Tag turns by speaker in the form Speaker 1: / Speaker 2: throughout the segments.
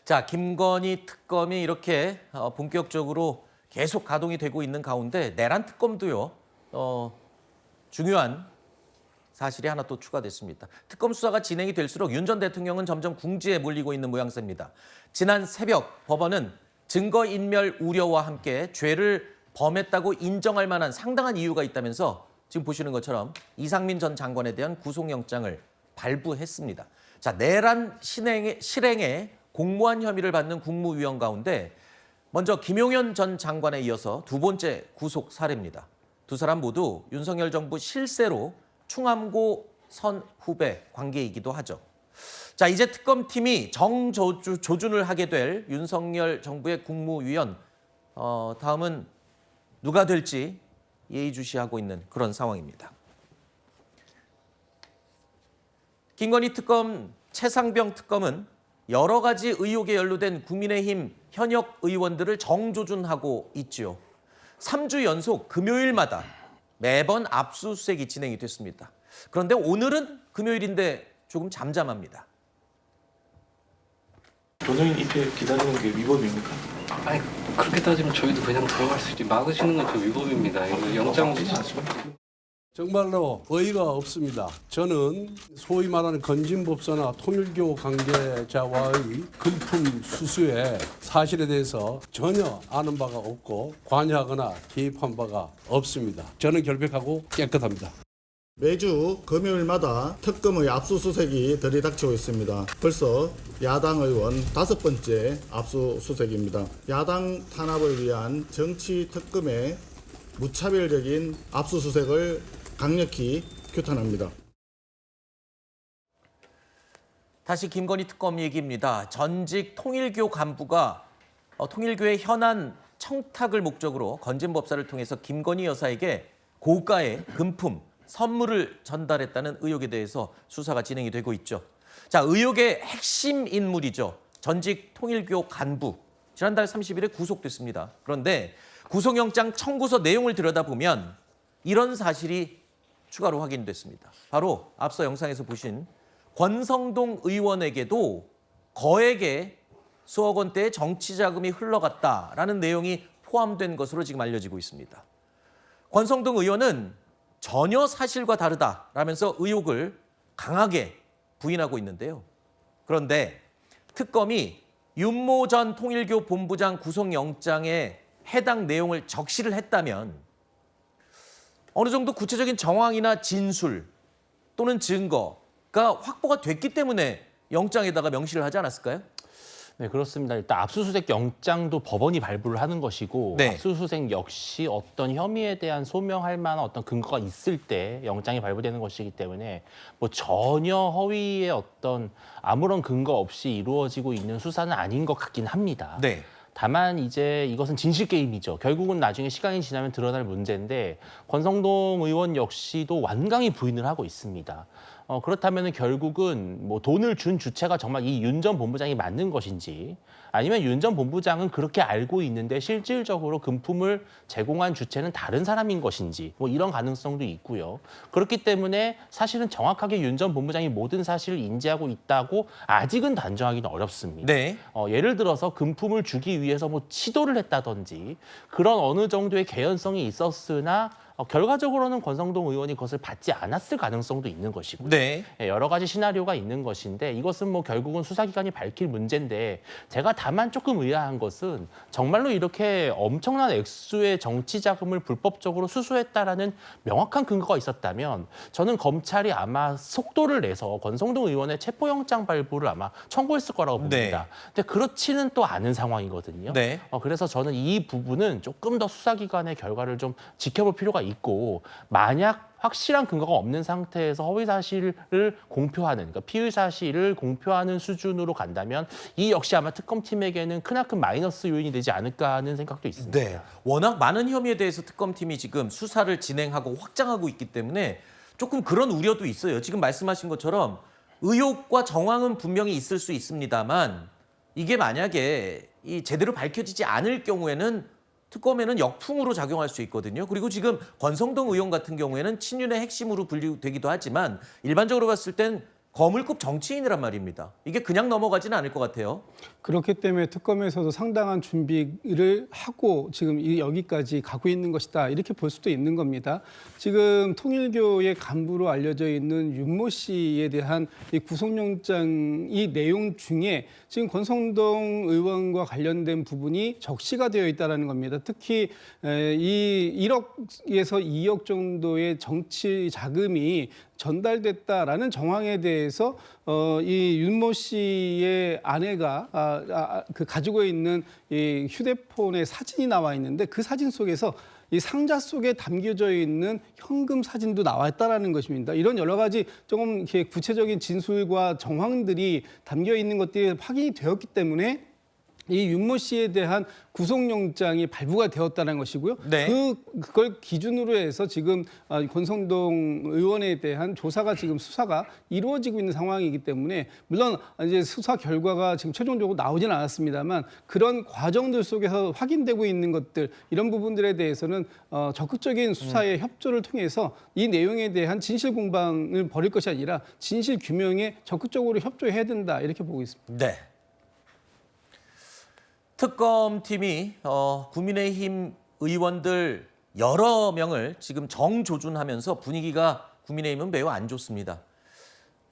Speaker 1: 자, 김건희 특검이 이렇게 본격적으로 계속 가동이 되고 있는 가운데 내란 특검도요. 중요한 사실이 하나 또 추가됐습니다. 특검 수사가 진행이 될수록 윤 전 대통령은 점점 궁지에 몰리고 있는 모양새입니다. 지난 새벽 법원은 증거인멸 우려와 함께 죄를 범했다고 인정할 만한 상당한 이유가 있다면서 지금 보시는 것처럼 이상민 전 장관에 대한 구속영장을 발부했습니다. 자, 내란 실행에 공모한 혐의를 받는 국무위원 가운데 먼저 김용현 전 장관에 이어서 두 번째 구속 사례입니다. 두 사람 모두 윤석열 정부 실세로 충암고 선 후배 관계이기도 하죠. 자, 이제 특검팀이 정조준을 하게 될 윤석열 정부의 국무위원, 다음은 누가 될지 예의주시하고 있는 그런 상황입니다. 김건희 특검, 최상병 특검은 여러 가지 의혹에 연루된 국민의힘 현역 의원들을 정조준하고 있지요. 3주 연속 금요일마다 매번 압수수색이 진행이 됐습니다. 그런데 오늘은 금요일인데 조금 잠잠합니다.
Speaker 2: 변호인 입회 기다리는 게 위법입니까?
Speaker 3: 아니 그렇게 따지면 저희도 그냥 들어갈 수 있지. 막으시는 건 저 위법입니다. 이거 영장
Speaker 4: 정말로 어이가 없습니다. 저는 소위 말하는 건진법사나 통일교 관계자와의 금품 수수의 사실에 대해서 전혀 아는 바가 없고 관여하거나 개입한 바가 없습니다. 저는 결백하고 깨끗합니다.
Speaker 5: 매주 금요일마다 특검의 압수수색이 들이닥치고 있습니다. 벌써 야당 의원 5번째 압수수색입니다. 야당 탄압을 위한 정치 특검의 무차별적인 압수수색을 강력히 규탄합니다.
Speaker 1: 다시 김건희 특검 얘기입니다. 전직 통일교 간부가 통일교의 현안 청탁을 목적으로 건진법사를 통해서 김건희 여사에게 고가의 금품, 선물을 전달했다는 의혹에 대해서 수사가 진행이 되고 있죠. 자, 의혹의 핵심 인물이죠. 전직 통일교 간부. 지난달 30일에 구속됐습니다. 그런데 구속영장 청구서 내용을 들여다보면 이런 사실이 추가로 확인됐습니다. 바로 앞서 영상에서 보신 권성동 의원에게도 거액의 수억 원대의 정치 자금이 흘러갔다라는 내용이 포함된 것으로 지금 알려지고 있습니다. 권성동 의원은 전혀 사실과 다르다라면서 의혹을 강하게 부인하고 있는데요. 그런데 특검이 윤모 전 통일교 본부장 구속영장에 해당 내용을 적시를 했다면 어느 정도 구체적인 정황이나 진술 또는 증거가 확보가 됐기 때문에 영장에다가 명시를 하지 않았을까요?
Speaker 6: 네, 그렇습니다. 일단 압수수색 영장도 법원이 발부를 하는 것이고
Speaker 1: 네.
Speaker 6: 압수수색 역시 어떤 혐의에 대한 소명할 만한 어떤 근거가 있을 때 영장이 발부되는 것이기 때문에 뭐 전혀 허위의 어떤 아무런 근거 없이 이루어지고 있는 수사는 아닌 것 같긴 합니다.
Speaker 1: 네.
Speaker 6: 다만 이제 이것은 진실 게임이죠. 결국은 나중에 시간이 지나면 드러날 문제인데 권성동 의원 역시도 완강히 부인을 하고 있습니다. 그렇다면 결국은 뭐 돈을 준 주체가 정말 이 윤 전 본부장이 맞는 것인지 아니면 윤 전 본부장은 그렇게 알고 있는데 실질적으로 금품을 제공한 주체는 다른 사람인 것인지 뭐 이런 가능성도 있고요. 그렇기 때문에 사실은 정확하게 윤 전 본부장이 모든 사실을 인지하고 있다고 아직은 단정하기는 어렵습니다.
Speaker 1: 네.
Speaker 6: 예를 들어서 금품을 주기 위해서 뭐 시도를 했다든지 그런 어느 정도의 개연성이 있었으나 결과적으로는 권성동 의원이 그것을 받지 않았을 가능성도 있는 것이고요.
Speaker 1: 네.
Speaker 6: 여러 가지 시나리오가 있는 것인데 이것은 뭐 결국은 수사기관이 밝힐 문제인데 제가 다만 조금 의아한 것은 정말로 이렇게 엄청난 액수의 정치 자금을 불법적으로 수수했다라는 명확한 근거가 있었다면 저는 검찰이 아마 속도를 내서 권성동 의원의 체포영장 발부를 아마 청구했을 거라고 봅니다. 근데 그렇지는 또 않은 상황이거든요.
Speaker 1: 네.
Speaker 6: 그래서 저는 이 부분은 조금 더 수사기관의 결과를 좀 지켜볼 필요가 있고 만약 확실한 근거가 없는 상태에서 허위 사실을 공표하는, 그러니까 피의 사실을 공표하는 수준으로 간다면 이 역시 아마 특검팀에게는 크나큰 마이너스 요인이 되지 않을까 하는 생각도 있습니다.
Speaker 1: 네. 워낙 많은 혐의에 대해서 특검팀이 지금 수사를 진행하고 확장하고 있기 때문에 조금 그런 우려도 있어요. 지금 말씀하신 것처럼 의혹과 정황은 분명히 있을 수 있습니다만 이게 만약에 제대로 밝혀지지 않을 경우에는 특검에는 역풍으로 작용할 수 있거든요. 그리고 지금 권성동 의원 같은 경우에는 친윤의 핵심으로 분류되기도 하지만 일반적으로 봤을 땐 거물급 정치인이란 말입니다. 이게 그냥 넘어가지는 않을 것 같아요.
Speaker 7: 그렇기 때문에 특검에서도 상당한 준비를 하고 지금 여기까지 가고 있는 것이다. 이렇게 볼 수도 있는 겁니다. 지금 통일교의 간부로 알려져 있는 윤모 씨에 대한 이 구속영장 이 내용 중에 지금 권성동 의원과 관련된 부분이 적시가 되어 있다는 겁니다. 특히 이 1억에서 2억 정도의 정치 자금이 전달됐다라는 정황에 대해서 이 윤모 씨의 아내가 그 가지고 있는 이 휴대폰에 사진이 나와 있는데 그 사진 속에서 이 상자 속에 담겨져 있는 현금 사진도 나왔다라는 것입니다. 이런 여러 가지 조금 이렇게 구체적인 진술과 정황들이 담겨 있는 것들이 확인이 되었기 때문에 이 윤모 씨에 대한 구속영장이 발부가 되었다는 것이고요.
Speaker 1: 네.
Speaker 7: 그걸 기준으로 해서 지금 권성동 의원에 대한 조사가 지금 수사가 이루어지고 있는 상황이기 때문에 물론 이제 수사 결과가 지금 최종적으로 나오지는 않았습니다만 그런 과정들 속에서 확인되고 있는 것들 이런 부분들에 대해서는 적극적인 수사의 협조를 통해서 이 내용에 대한 진실 공방을 벌일 것이 아니라 진실 규명에 적극적으로 협조해야 된다 이렇게 보고 있습니다.
Speaker 1: 네. 특검팀이 국민의힘 의원들 여러 명을 지금 정조준하면서 분위기가 국민의힘은 매우 안 좋습니다.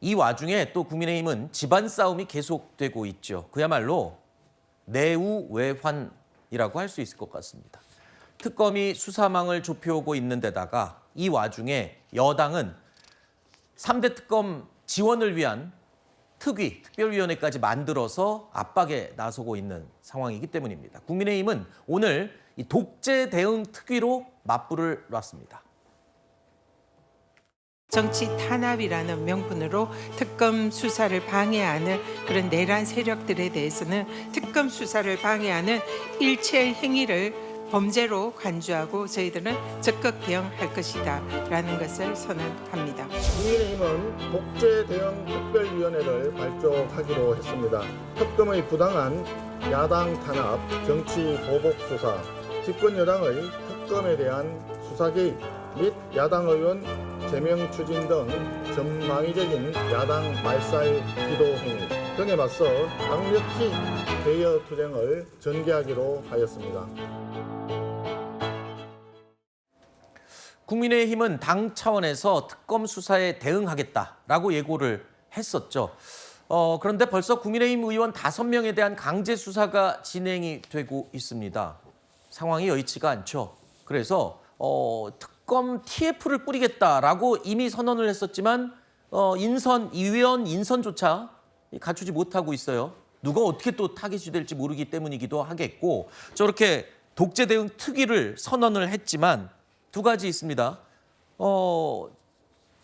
Speaker 1: 이 와중에 또 국민의힘은 집안 싸움이 계속되고 있죠. 그야말로 내우외환이라고 할 수 있을 것 같습니다. 특검이 수사망을 좁혀오고 있는 데다가 이 와중에 여당은 3대 특검 지원을 위한 특위, 특별위원회까지 만들어서 압박에 나서고 있는 상황이기 때문입니다. 국민의힘은 오늘 이 독재 대응 특위로 맞불을 놨습니다.
Speaker 8: 정치 탄압이라는 명분으로 특검 수사를 방해하는 그런 내란 세력들에 대해서는 특검 수사를 방해하는 일체 행위를 범죄로 간주하고 저희들은 적극 대응할 것이다 라는 것을 선언합니다.
Speaker 5: 국민의힘은 독재 대응 특별위원회를 발족하기로 했습니다. 특검의 부당한 야당 탄압, 정치 보복 수사, 집권 여당의 특검에 대한 수사 개입 및 야당 의원 제명 추진 등 전망위적인 야당 말살 기도 행위 등에 맞서 강력히 대여 투쟁을 전개하기로 하였습니다.
Speaker 1: 국민의힘은 당 차원에서 특검 수사에 대응하겠다라고 예고를 했었죠. 그런데 벌써 국민의힘 의원 5명에 대한 강제 수사가 진행이 되고 있습니다. 상황이 여의치가 않죠. 그래서 특검 TF를 뿌리겠다라고 이미 선언을 했었지만 이 위원 인선조차 갖추지 못하고 있어요. 누가 어떻게 또 타깃이 될지 모르기 때문이기도 하겠고 저렇게 독재 대응 특위를 선언을 했지만 두 가지 있습니다.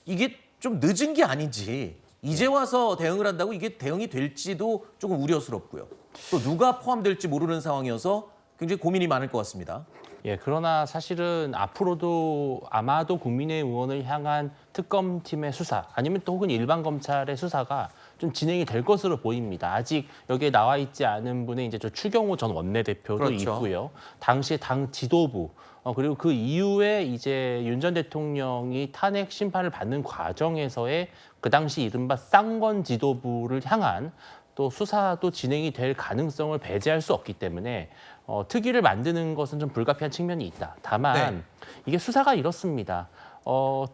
Speaker 1: 이게 좀 늦은 게 아닌지 이제 와서 대응을 한다고 이게 대응이 될지도 조금 우려스럽고요. 또 누가 포함될지 모르는 상황이어서 굉장히 고민이 많을 것 같습니다.
Speaker 6: 예, 그러나 사실은 앞으로도 아마도 국민의힘 의원을 향한 특검팀의 수사 아니면 또 혹은 일반 검찰의 수사가 좀 진행이 될 것으로 보입니다. 아직 여기에 나와 있지 않은 분의 이제 저 추경호 전 원내대표도
Speaker 1: 그렇죠.
Speaker 6: 있고요. 당시 당 지도부 그리고 그 이후에 이제 윤 전 대통령이 탄핵 심판을 받는 과정에서의 그 당시 이른바 쌍권 지도부를 향한 또 수사도 진행이 될 가능성을 배제할 수 없기 때문에 특위를 만드는 것은 좀 불가피한 측면이 있다. 다만 이게 수사가 이렇습니다.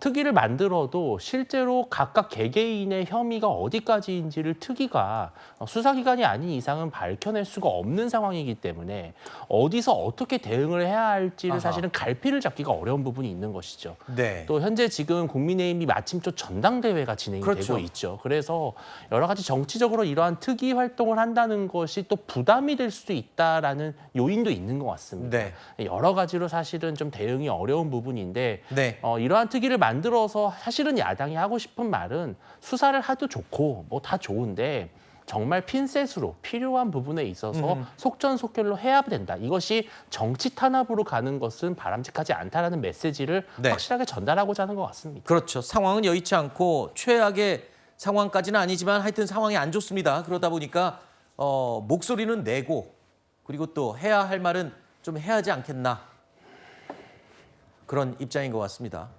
Speaker 6: 특위를 만들어도 실제로 각각 개개인의 혐의가 어디까지인지를 특위가 수사기관이 아닌 이상은 밝혀낼 수가 없는 상황이기 때문에 어디서 어떻게 대응을 해야 할지를 사실은 갈피를 잡기가 어려운 부분이 있는 것이죠.
Speaker 1: 네.
Speaker 6: 또 현재 지금 국민의힘이 마침 또 전당대회가 진행이
Speaker 1: 그렇죠.
Speaker 6: 되고 있죠. 그래서 여러 가지 정치적으로 이러한 특위 활동을 한다는 것이 또 부담이 될 수도 있다라는 요인도 있는 것 같습니다.
Speaker 1: 네.
Speaker 6: 여러 가지로 사실은 좀 대응이 어려운 부분인데
Speaker 1: 네.
Speaker 6: 이러한 특위를 만들어서 사실은 야당이 하고 싶은 말은 수사를 해도 좋고 뭐 다 좋은데 정말 핀셋으로 필요한 부분에 있어서 속전속결로 해야 된다. 이것이 정치 탄압으로 가는 것은 바람직하지 않다라는 메시지를
Speaker 1: 네.
Speaker 6: 확실하게 전달하고자 하는 것 같습니다.
Speaker 1: 그렇죠. 상황은 여의치 않고 최악의 상황까지는 아니지만 하여튼 상황이 안 좋습니다. 그러다 보니까 목소리는 내고 그리고 또 해야 할 말은 좀 해야 하지 않겠나 그런 입장인 것 같습니다.